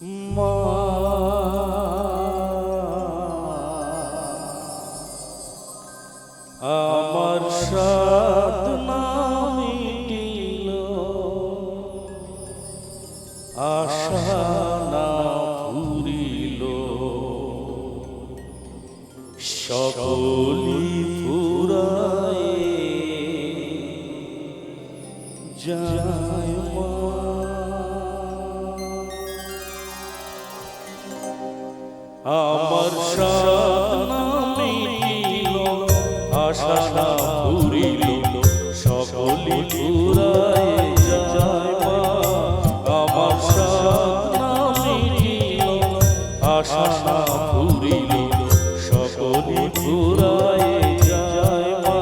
মা আমার সাধনা মিটিল, আশা না ফুরিল, সকলি ফুরায় যায় মা। আমার সাধনা মিটিল, আশা না ফুরিল, সকলি ফুরায় যায় মা। আমার সাধনা মিটিল, আশা না ফুরিল, সকলি ফুরায় যায় মা।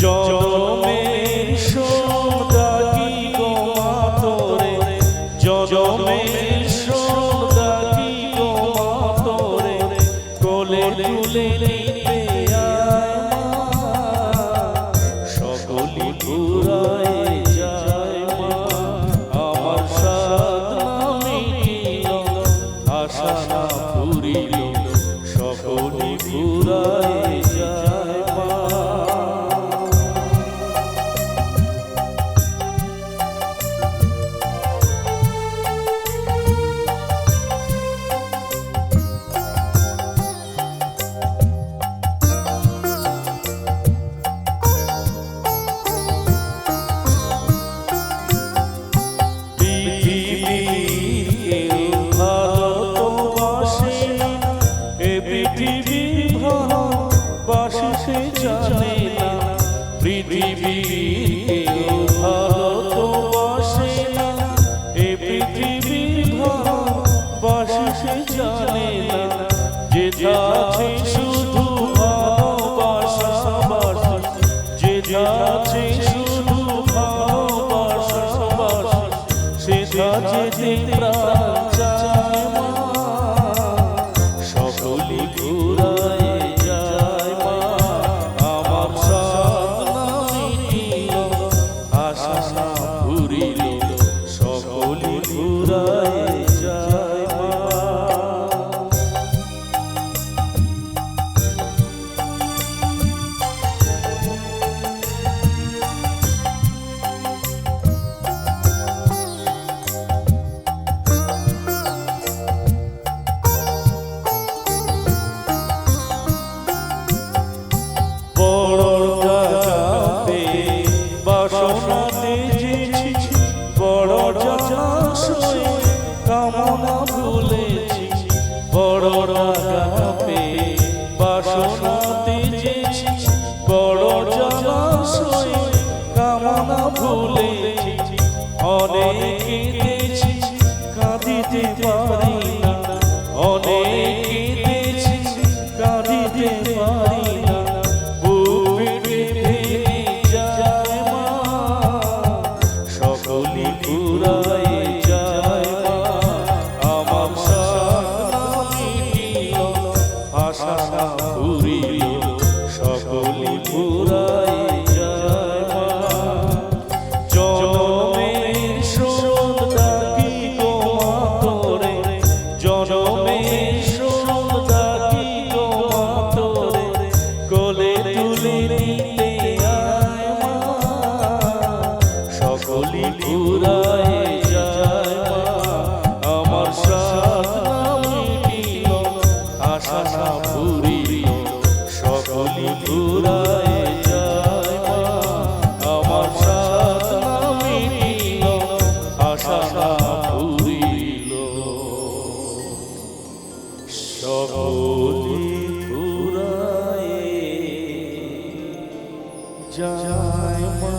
জনমের সদাগি গো মা তোরে, জনমের সদাগি গো মা তোরে, কোলে তুলে নিতে আয় মা। সকলি ফুরায় যায় মা। আমার সাধনা মিটিল, আশা না ফুরিল, সকলি ফুরায় যায় মা। জানে না পৃথিবীর ভালো তো বাসে না, এ পৃথিবীর ভালোবাসে জানে না। যেটা আছে শুধু ভালোবাসা বাসা, যেটা আছে শুধু ভালোবাসা বাসা, সেটা যেতে প্রাণ চায় মা। সকলি ফুরায় যায় মা। আমার সাধনা মিটিল, আশা না ফুরিল, সকলি ফুরায় যায় মা। বড় জলাশয়ে কামনা ভুলেছি, বড় রাগাপে বাসনা তেজেছি, বড় জলাশয়ে কামনা ভুলেছি। অনেক কেঁদেছি কাঁদিতে পারি না, অনেক কেঁদেছি কাঁদিতে পারি না। সকলি ফুরায় যায় মা। আমার সাধনা মিটিল, আশা না ফুরিল, সকলি ফুরায় যায় মা। জনমের সদাগি গো মা তোরে, জনমের সদাগি গো মা তোরে, কোলে তুলে নিতে আয় মা। সকলি ফুরায় যায় মা। আমার সাধনা মিটিল, আশা না ফুরিল, সকলি ফুরায় যায় মা। আমার সাধনা মিটিল, আশা না ফুরিল, সকলি ফুরায় যায় মা।